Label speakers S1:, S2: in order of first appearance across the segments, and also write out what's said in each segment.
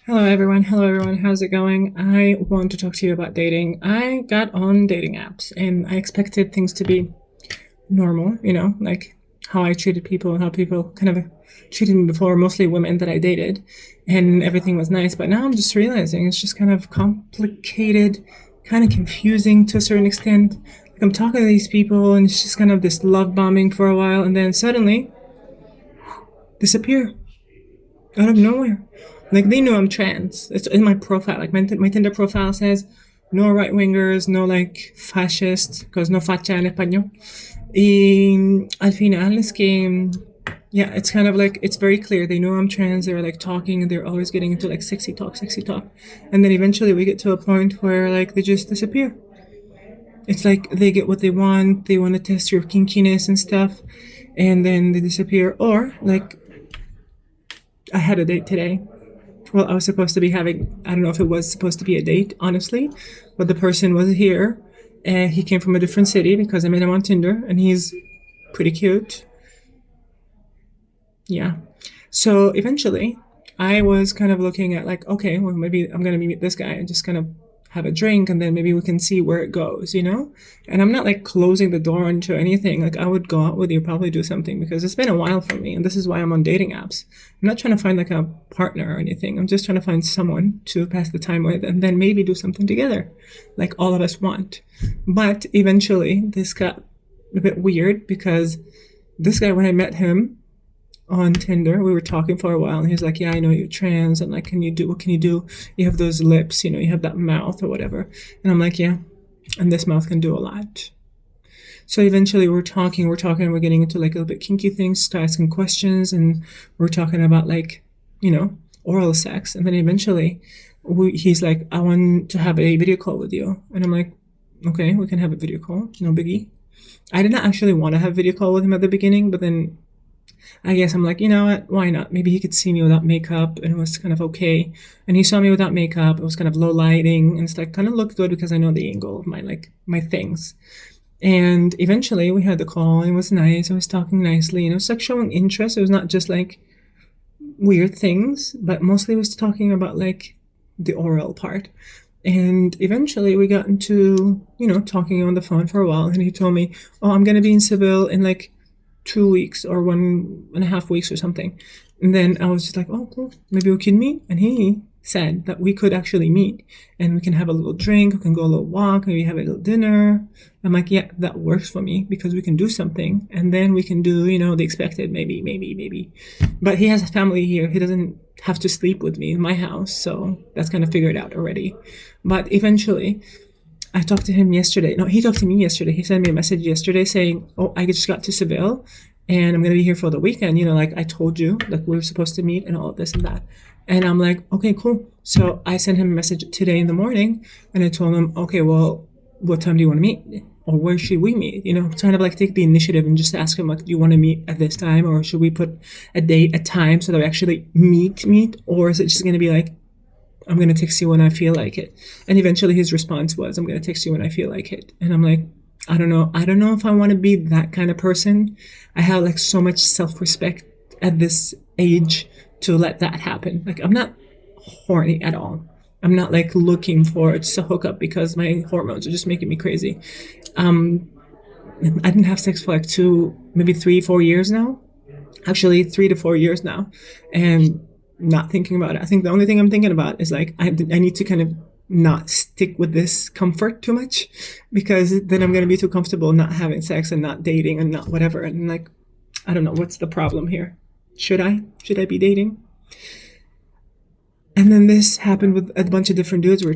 S1: Hello everyone. Hello everyone. How's it going? I want to talk to you about dating. I got on dating apps and I expected things to be normal, like how I treated people and how people kind of treated me before, mostly women that I dated, and everything was nice. But now I'm just realizing it's just kind of complicated, kind of confusing to a certain extent. Like I'm talking to these people and it's just kind of this love bombing for a while and then suddenly disappear out of nowhere. Like they know I'm trans. It's in my profile. Like my Tinder profile says, no right wingers, no like fascists, because no facha en español. Y al final es que, yeah, it's kind of like it's very clear. They know I'm trans. They're like talking, and they're always getting into like sexy talk, and then eventually we get to a point where like they just disappear. It's like they get what they want. They want to test your kinkiness and stuff, and then they disappear. Or like I had a date today. Well, I was supposed to be having, I don't know if it was supposed to be a date, honestly, but the person was here and he came from a different city because I met him on Tinder and he's pretty cute. Yeah. So eventually I was kind of looking at like, okay, well, maybe I'm going to meet this guy and just kind of have a drink and then maybe we can see where it goes, you know? And I'm not like closing the door into anything. Like I would go out with you, probably do something because it's been a while for me. And this is why I'm on dating apps. I'm not trying to find like a partner or anything. I'm just trying to find someone to pass the time with and then maybe do something together like all of us want. But eventually this got a bit weird because this guy, when I met him, on Tinder. We were talking for a while, and he was like, "Yeah, I know you're trans, and like, can you do what can you do? You have those lips, you have that mouth or whatever." And I'm like, "Yeah, and this mouth can do a lot." So eventually, we're getting into like a little bit kinky things, start asking questions, and we're talking about like, oral sex, and then eventually, he's like, "I want to have a video call with you," and I'm like, "Okay, we can have a video call, no biggie." I did not actually want to have a video call with him at the beginning, but then I guess I'm like, you know what? Why not? Maybe he could see me without makeup and it was kind of okay. And he saw me without makeup. It was kind of low lighting and it's like kind of looked good because I know the angle of my things. And eventually we had the call and it was nice. I was talking nicely and it was like showing interest. It was not just like weird things, but mostly it was talking about like the oral part. And eventually we got into, talking on the phone for a while and he told me, "Oh, I'm going to be in Seville in like 2 weeks or 1.5 weeks or something." And then I was just like, "Oh, cool. Maybe we can meet." And he said that we could actually meet and we can have a little drink, we can go a little walk, maybe have a little dinner. I'm like, yeah, that works for me because we can do something and then we can do, the expected, maybe. But he has a family here. He doesn't have to sleep with me in my house. So that's kind of figured out already. But eventually, I talked to him yesterday. No, he talked to me yesterday. He sent me a message yesterday saying, "Oh, I just got to Seville and I'm going to be here for the weekend. Like I told you, like we were supposed to meet and all of this and that." And I'm like, "Okay, cool." So I sent him a message today in the morning and I told him, "Okay, well, what time do you want to meet? Or where should we meet?" Trying to like take the initiative and just ask him, like, "Do you want to meet at this time or should we put a date, a time so that we actually meet? Or is it just going to be like, I'm going to text you when I feel like it?" And eventually his response was, "I'm going to text you when I feel like it." And I'm like, I don't know. I don't know if I want to be that kind of person. I have like so much self-respect at this age to let that happen. Like I'm not horny at all. I'm not like looking for just a hookup because my hormones are just making me crazy. Um, I didn't have sex for like maybe 3, 4 years now. Actually, 3 to 4 years now. And not thinking about it. I think the only thing I'm thinking about is like I need to kind of not stick with this comfort too much because then I'm going to be too comfortable not having sex and not dating and not whatever. And like, I don't know what's the problem here. Should I be dating? And then this happened with a bunch of different dudes. We were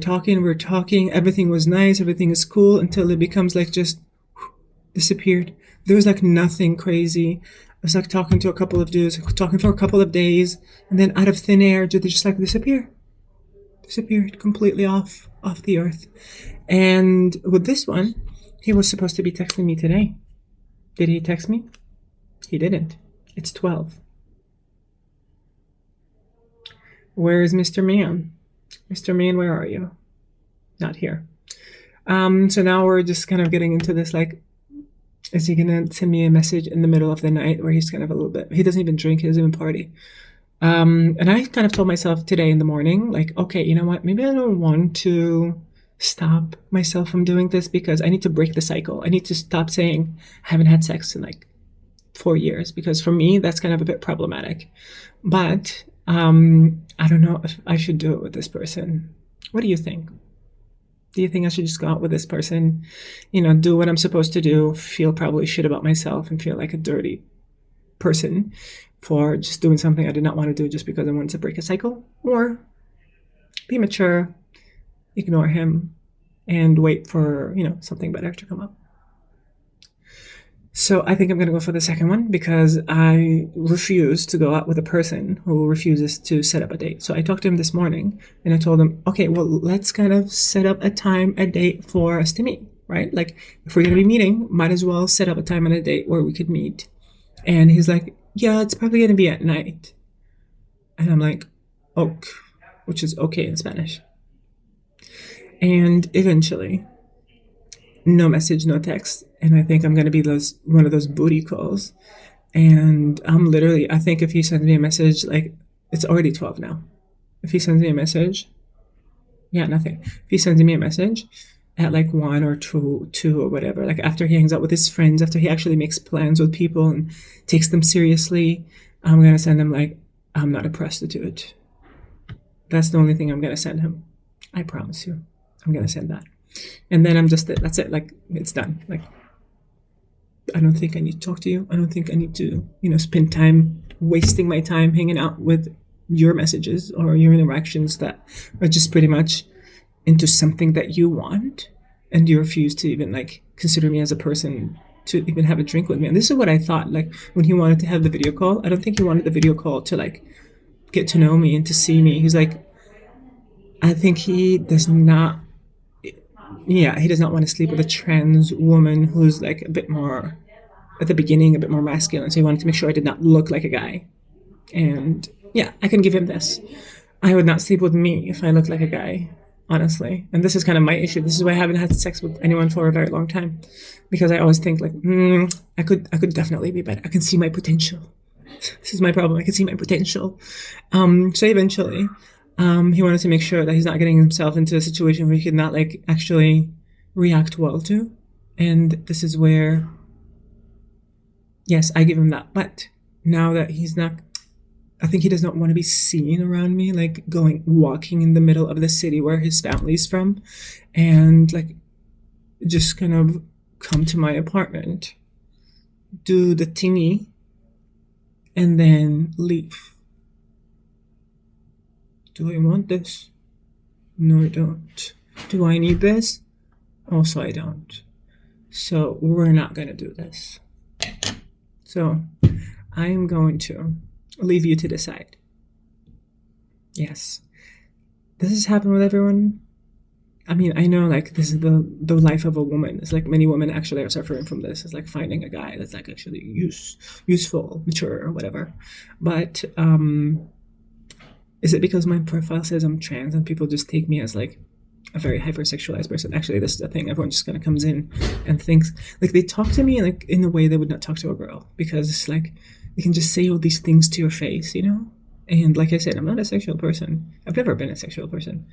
S1: talking. Everything was nice. Everything is cool until it becomes like just disappeared. There was like nothing crazy. I was like talking to a couple of dudes, talking for a couple of days, and then out of thin air, they just like disappeared completely off the earth. And with this one, he was supposed to be texting me today. Did he text me? He didn't. It's 12. Where is Mr. Man? Mr. Man, where are you? Not here. So now we're just kind of getting into this like, is he gonna send me a message in the middle of the night where he's kind of a little bit, he doesn't even drink, he doesn't even party. And I kind of told myself today in the morning, like, okay, you know what? Maybe I don't want to stop myself from doing this because I need to break the cycle. I need to stop saying I haven't had sex in like 4 years because for me, that's kind of a bit problematic. But I don't know if I should do it with this person. What do you think? Do you think I should just go out with this person, do what I'm supposed to do, feel probably shit about myself and feel like a dirty person for just doing something I did not want to do just because I wanted to break a cycle? Or be mature, ignore him, and wait for, something better to come up? So I think I'm going to go for the second one because I refuse to go out with a person who refuses to set up a date. So I talked to him this morning and I told him, okay, well, let's kind of set up a time, a date for us to meet, right? Like if we're going to be meeting, might as well set up a time and a date where we could meet. And he's like, yeah, it's probably going to be at night. And I'm like, ok, which is okay in Spanish. And eventually, no message, no text. And I think I'm going to be one of those booty calls. And I think if he sends me a message, like it's already 12 now. If he sends me a message, yeah, nothing. If he sends me a message at like 1 or 2 or whatever, like after he hangs out with his friends, after he actually makes plans with people and takes them seriously, I'm going to send him like, I'm not a prostitute. That's the only thing I'm going to send him. I promise you. I'm going to send that. And then that's it. Like, it's done. Like, I don't think I need to talk to you. I don't think I need to, spend time wasting my time hanging out with your messages or your interactions that are just pretty much into something that you want. And you refuse to even like consider me as a person to even have a drink with me. And this is what I thought, like when he wanted to have the video call, I don't think he wanted the video call to like get to know me and to see me. He's like, I think he does not want to sleep with a trans woman who's like a bit more, at the beginning, a bit more masculine. So he wanted to make sure I did not look like a guy. And yeah, I can give him this. I would not sleep with me if I looked like a guy, honestly. And this is kind of my issue. This is why I haven't had sex with anyone for a very long time. Because I always think like, I could definitely be better. I can see my potential. This is my problem. I can see my potential. So eventually, he wanted to make sure that he's not getting himself into a situation where he could not like actually react well to. And this is where, yes, I give him that. But now that he's not, I think he does not want to be seen around me, like walking in the middle of the city where his family's from and like just kind of come to my apartment, do the thingy, and then leave. Do I want this? No, I don't. Do I need this? Also, I don't. So we're not going to do this. So I am going to leave you to decide. Yes. Does this happen with everyone? I mean, I know like this is the life of a woman. It's like many women actually are suffering from this. It's like finding a guy that's like actually useful, mature, or whatever. But is it because my profile says I'm trans and people just take me as like a very hypersexualized person? Actually, this is the thing. Everyone just kind of comes in and thinks like they talk to me like in a way they would not talk to a girl, because it's like they can just say all these things to your face, And like I said, I'm not a sexual person. I've never been a sexual person.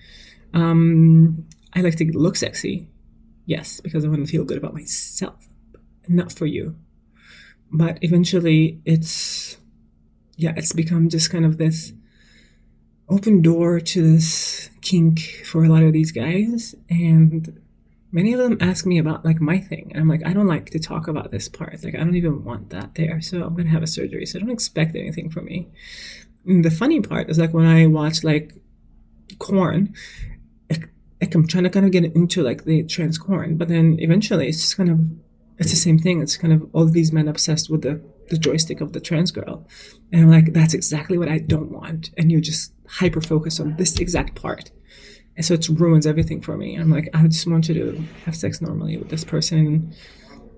S1: I like to look sexy, yes, because I want to feel good about myself, not for you. But eventually, it's become just kind of this open door to this kink for a lot of these guys, and many of them ask me about like my thing, and I'm like, I don't like to talk about this part. Like I don't even want that there, so I'm gonna have a surgery. So don't expect anything from me. And the funny part is like when I watch like Korn, like I'm trying to kind of get into like the trans Korn, but then eventually it's just kind of it's the same thing. It's kind of all of these men obsessed with the joystick of the trans girl, and I'm like, that's exactly what I don't want. And you just hyper focus on this exact part. And so it ruins everything for me. I'm like, I just want you to have sex normally with this person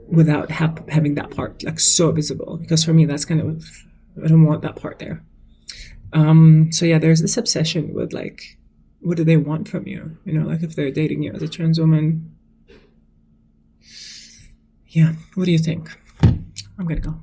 S1: without having that part like so visible. Because for me, that's kind of, I don't want that part there. So yeah, there's this obsession with like, what do they want from you? Like if they're dating you as a trans woman. Yeah, what do you think? I'm gonna go.